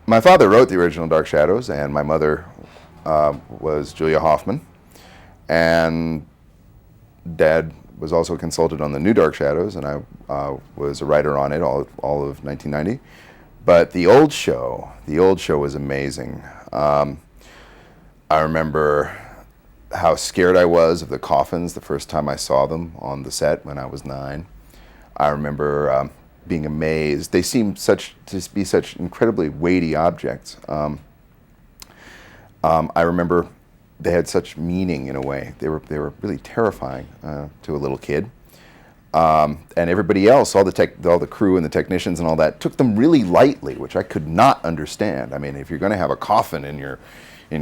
My father wrote the original Dark Shadows, and my mother was Julia Hoffman, and Dad was also consulted on the new Dark Shadows, and I was a writer on it all of 1990. But the old show was amazing. I remember how scared I was of the coffins the first time I saw them on the set when I was 9. I remember being amazed. They seemed to be such incredibly weighty objects. I remember they had such meaning in a way. They were really terrifying to a little kid. And everybody else, all the crew and the technicians and all that, took them really lightly, which I could not understand. I mean, if you're going to have a coffin in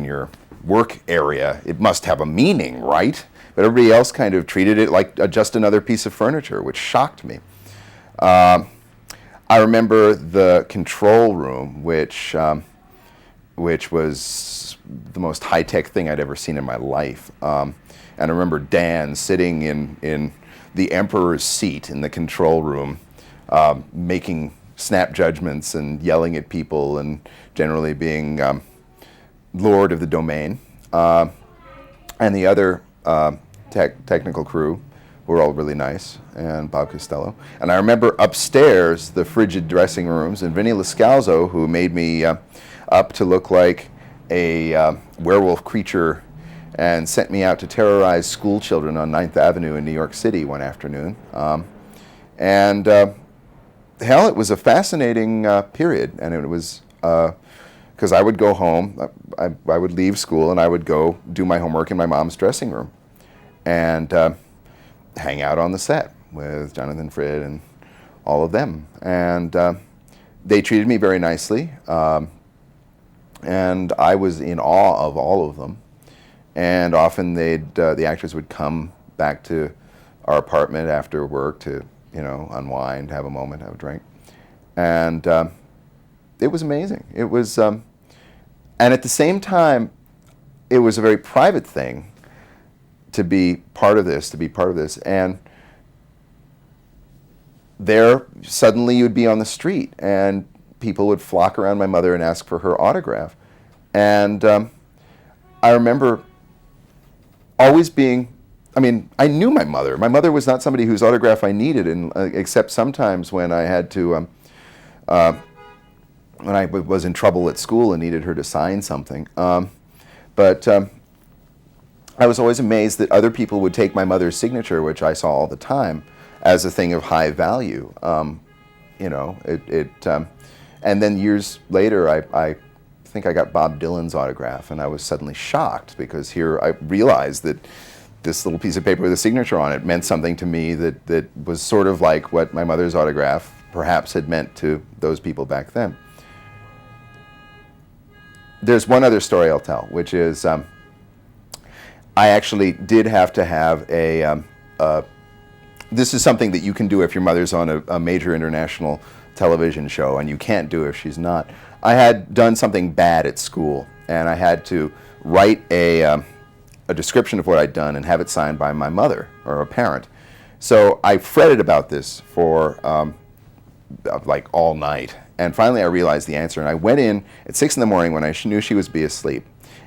your work area, it must have a meaning, right? But everybody else kind of treated it like just another piece of furniture, which shocked me. I remember the control room, which was the most high-tech thing I'd ever seen in my life. And I remember Dan sitting in the emperor's seat in the control room, making snap judgments and yelling at people and generally being lord of the domain. And the other technical crew were all really nice, and Bob Costello. And I remember upstairs, the frigid dressing rooms, and Vinnie Lascalzo, who made me up to look like a werewolf creature and sent me out to terrorize school children on 9th Avenue in New York City one afternoon. Hell, it was a fascinating period, and it was because I would go home, I would leave school, and I would go do my homework in my mom's dressing room and hang out on the set with Jonathan Frid and all of them. And they treated me very nicely, and I was in awe of all of them. And often the actors would come back to our apartment after work to, unwind, have a moment, have a drink. And it was amazing. It was, and at the same time, it was a very private thing to be part of this, And there, suddenly you'd be on the street, and people would flock around my mother and ask for her autograph. And I remember always being, I knew my mother. My mother was not somebody whose autograph I needed, except sometimes when I had to, when I was in trouble at school and needed her to sign something. But I was always amazed that other people would take my mother's signature, which I saw all the time, as a thing of high value. And then years later, I think I got Bob Dylan's autograph, and I was suddenly shocked because here I realized that this little piece of paper with a signature on it meant something to me that was sort of like what my mother's autograph perhaps had meant to those people back then. There's one other story I'll tell, which is I actually did have to have this is something that you can do if your mother's on a major international television show, and you can't do if she's not. I had done something bad at school, and I had to write a description of what I'd done and have it signed by my mother or a parent. So I fretted about this for like all night, and finally I realized the answer, and I went in at 6 in the morning when I knew she would be asleep,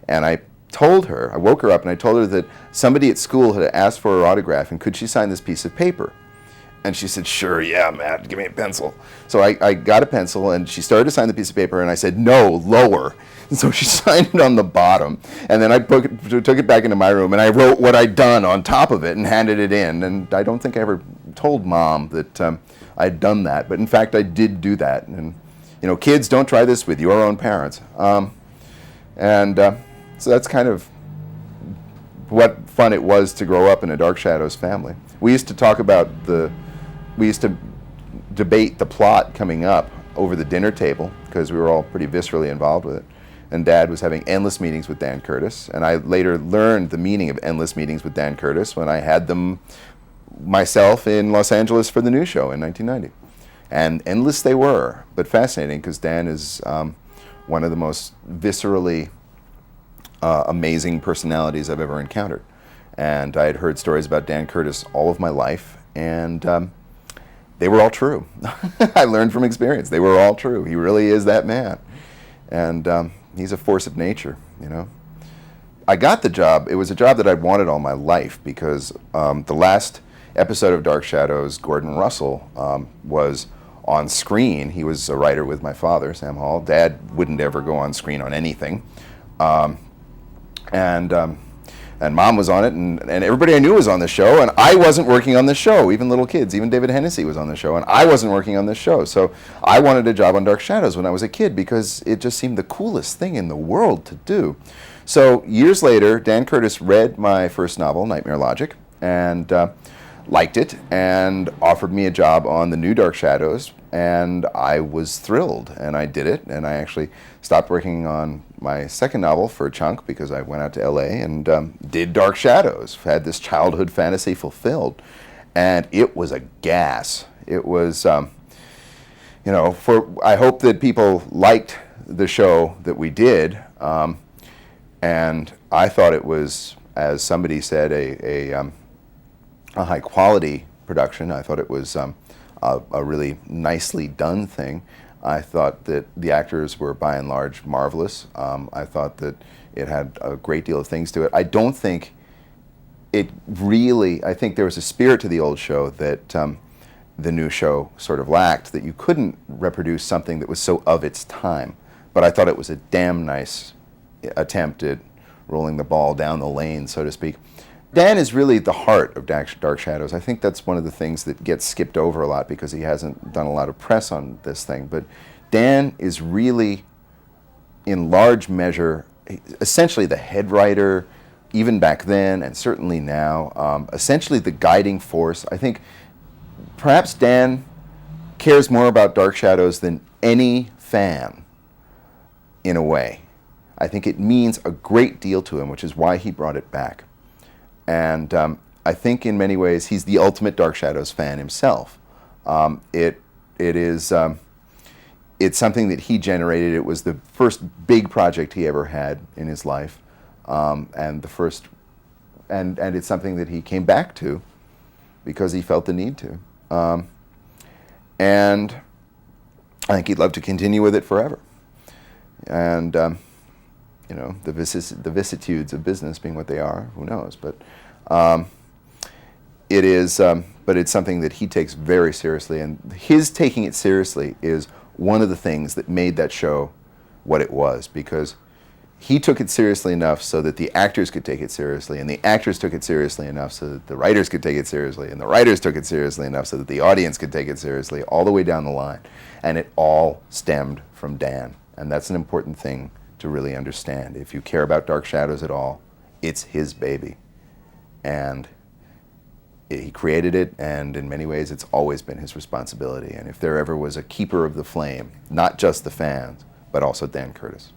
and I woke her up and I told her that somebody at school had asked for her autograph, and could she sign this piece of paper? And she said, "Sure, yeah, Matt, give me a pencil." So I got a pencil, and she started to sign the piece of paper, and I said, "No, lower." And so she signed it on the bottom, and then I took it back into my room, and I wrote what I'd done on top of it and handed it in. And I don't think I ever told Mom that I'd done that, but in fact I did do that. And kids, don't try this with your own parents. So that's kind of what fun it was to grow up in a Dark Shadows family. We used to debate the plot coming up over the dinner table because we were all pretty viscerally involved with it. And Dad was having endless meetings with Dan Curtis. And I later learned the meaning of endless meetings with Dan Curtis when I had them myself in Los Angeles for the new show in 1990. And endless they were, but fascinating because Dan is one of the most viscerally amazing personalities I've ever encountered. And I had heard stories about Dan Curtis all of my life, and they were all true. I learned from experience. They were all true. He really is that man. And he's a force of nature, you know. I got the job. It was a job that I'd wanted all my life because the last episode of Dark Shadows, Gordon Russell was on screen. He was a writer with my father, Sam Hall. Dad wouldn't ever go on screen on anything. And Mom was on it, and everybody I knew was on the show, and I wasn't working on the show, even little kids. Even David Hennessy was on the show, and I wasn't working on the show. So I wanted a job on Dark Shadows when I was a kid because it just seemed the coolest thing in the world to do. So years later, Dan Curtis read my first novel, Nightmare Logic, and liked it, and offered me a job on the new Dark Shadows, and I was thrilled, and I did it, and I actually stopped working on my second novel for a chunk because I went out to LA and did Dark Shadows, had this childhood fantasy fulfilled, and it was a gas. It was, you know, I hope that people liked the show that we did, and I thought it was, as somebody said, a high quality production. I thought it was a really nicely done thing. I thought that the actors were by and large marvelous. I thought that it had a great deal of things to it. I don't think it really, I think there was a spirit to the old show that the new show sort of lacked, that you couldn't reproduce something that was so of its time. But I thought it was a damn nice attempt at rolling the ball down the lane, so to speak. Dan is really the heart of Dark Shadows. I think that's one of the things that gets skipped over a lot because he hasn't done a lot of press on this thing. But Dan is really, in large measure, essentially the head writer, even back then and certainly now, essentially the guiding force. I think perhaps Dan cares more about Dark Shadows than any fan, in a way. I think it means a great deal to him, which is why he brought it back. And I think in many ways he's the ultimate Dark Shadows fan himself. It's something that he generated. It was the first big project he ever had in his life, and it's something that he came back to because he felt the need to. And I think he'd love to continue with it forever. And you know, the vicissitudes of business being what they are, who knows? But but it's something that he takes very seriously, and his taking it seriously is one of the things that made that show what it was, because he took it seriously enough so that the actors could take it seriously, and the actors took it seriously enough so that the writers could take it seriously, and the writers took it seriously enough so that the audience could take it seriously, all the way down the line. And it all stemmed from Dan, and that's an important thing to really understand. If you care about Dark Shadows at all, it's his baby. And he created it, and in many ways it's always been his responsibility. And if there ever was a keeper of the flame, not just the fans, but also Dan Curtis.